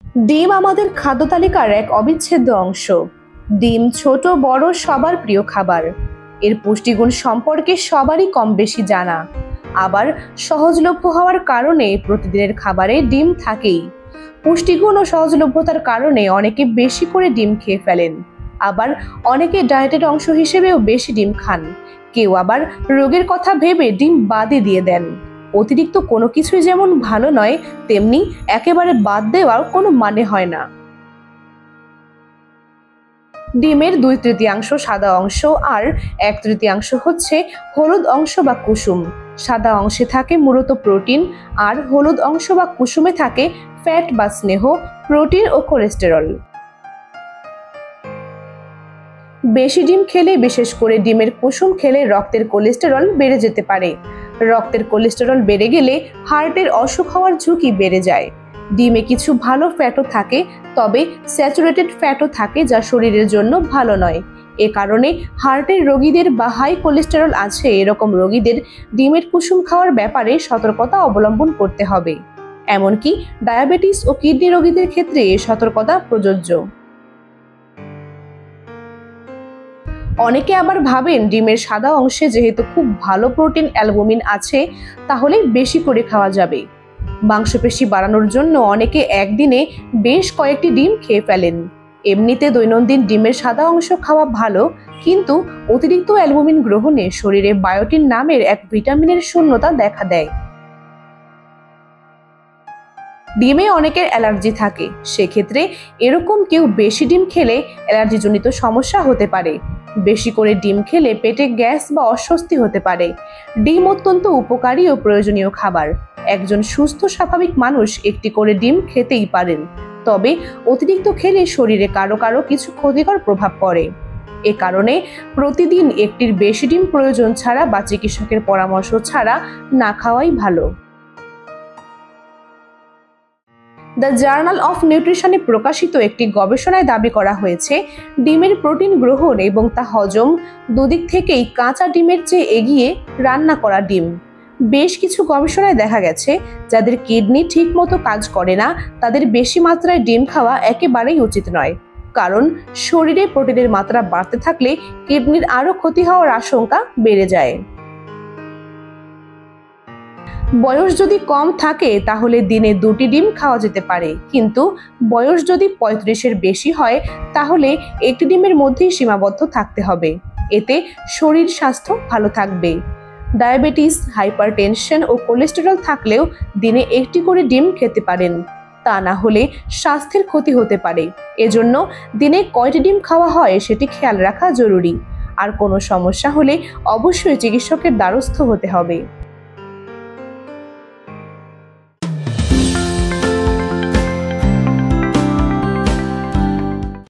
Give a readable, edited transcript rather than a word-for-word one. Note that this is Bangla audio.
ডিম আমাদের খাদ্য তালিকার এক অবিচ্ছেদ্য অংশ। ডিম ছোট বড় সবার প্রিয় খাবার। এর পুষ্টিগুণ সম্পর্কে সবারই কম বেশি জানা। আবার সহজলভ্য হওয়ার কারণে প্রতিদিনের খাবারে ডিম থাকেই। পুষ্টিগুণ ও সহজলভ্যতার কারণে অনেকে বেশি করে ডিম খেয়ে ফেলেন। আবার অনেকে ডায়েটের অংশ হিসেবেও বেশি ডিম খান। কেউ আবার রোগের কথা ভেবে ডিম বাদই দিয়ে দেন। অতিরিক্ত কোনো কিছুই যেমন ভালো নয়, তেমনি একেবারে বাদ দেওয়ার কোনো মানে হয় না। ডিমের 2/3 সাদা অংশ আর 1/3 হচ্ছে হলুদ অংশ বা কুসুম। সাদা অংশে থাকে মূলত প্রোটিন, আর হলুদ অংশ বা কুসুমে থাকে ফ্যাট বা স্নেহ, প্রোটিন ও কোলেস্টেরল। বেশি ডিম খেলে, বিশেষ করে ডিমের কুসুম খেলে রক্তের কোলেস্টেরল বেড়ে যেতে পারে। রক্তের কোলেস্টেরল বেড়ে গেলে হার্টের অসুখ হওয়ার ঝুঁকি বেড়ে যায়। ডিমে কিছু ভালো ফ্যাটও থাকে, তবে স্যাচুরেটেড ফ্যাটও থাকে যা শরীরের জন্য ভালো নয়। এ কারণে হার্টের রোগীদের বা হাই কোলেস্টেরল আছে এরকম রোগীদের ডিমের কুসুম খাওয়ার ব্যাপারে সতর্কতা অবলম্বন করতে হবে। এমনকি ডায়াবেটিস ও কিডনি রোগীদের ক্ষেত্রে এ সতর্কতা প্রযোজ্য। অনেকে আবার ভাবেন ডিমের সাদা অংশে যেহেতু খুব ভালো প্রোটিন অ্যালবুমিন আছে, তাহলে বেশি করে খাওয়া যাবে। মাংসপেশি বাড়ানোর জন্য অনেকে একদিনে বেশ কয়েকটি ডিম খেয়ে ফেলেন। এমনিতে দৈনন্দিন ডিমের সাদা অংশ খাওয়া ভালো, কিন্তু অতিরিক্ত অ্যালবুমিন গ্রহণে শরীরে বায়োটিন নামের এক ভিটামিনের শূন্যতা দেখা দেয়। ডিমে অনেকের অ্যালার্জি থাকে, সেক্ষেত্রে এরকম কেউ বেশি ডিম খেলে অ্যালার্জিজনিত সমস্যা হতে পারে। বেশি করে ডিম খেলে পেটে গ্যাস বা অস্বস্তি হতে পারে। ডিম অত্যন্ত উপকারী ও প্রয়োজনীয় খাবার। একজন সুস্থ স্বাভাবিক মানুষ একটি করে ডিম খেতেই পারেন, তবে অতিরিক্ত খেলে শরীরে কারো কারো কিছু ক্ষতিকর প্রভাব পড়ে। এ কারণে প্রতিদিন একটির বেশি ডিম প্রয়োজন ছাড়া বা চিকিৎসকের পরামর্শ ছাড়া না খাওয়াই ভালো। দ্য জার্নাল অফ নিউট্রিশনে প্রকাশিত একটি গবেষণায় দাবি করা হয়েছে, ডিমের প্রোটিন গ্রহণ এবং তা হজম দুদিক থেকেই কাঁচা ডিমের চেয়ে এগিয়ে রান্না করা ডিম। বেশ কিছু গবেষণায় দেখা গেছে, যাদের কিডনি ঠিক মতো কাজ করে না তাদের বেশি মাত্রায় ডিম খাওয়া একেবারেই উচিত নয়, কারণ শরীরে প্রোটিনের মাত্রা বাড়তে থাকলে কিডনির আরও ক্ষতি হওয়ার আশঙ্কা বেড়ে যায়। বয়স যদি কম থাকে তাহলে দিনে 2টি ডিম খাওয়া যেতে পারে, কিন্তু বয়স যদি 35-এর বেশি হয় তাহলে একটি ডিমের মধ্যেই সীমাবদ্ধ থাকতে হবে। এতে শরীর স্বাস্থ্য ভালো থাকবে। ডায়াবেটিস, হাইপারটেনশন ও কোলেস্টেরল থাকলেও দিনে একটি করে ডিম খেতে পারেন, তা না হলে স্বাস্থ্যের ক্ষতি হতে পারে। এজন্য দিনে কয়টি ডিম খাওয়া হয় সেটি খেয়াল রাখা জরুরি। আর কোনো সমস্যা হলে অবশ্যই চিকিৎসকের দ্বারস্থ হতে হবে।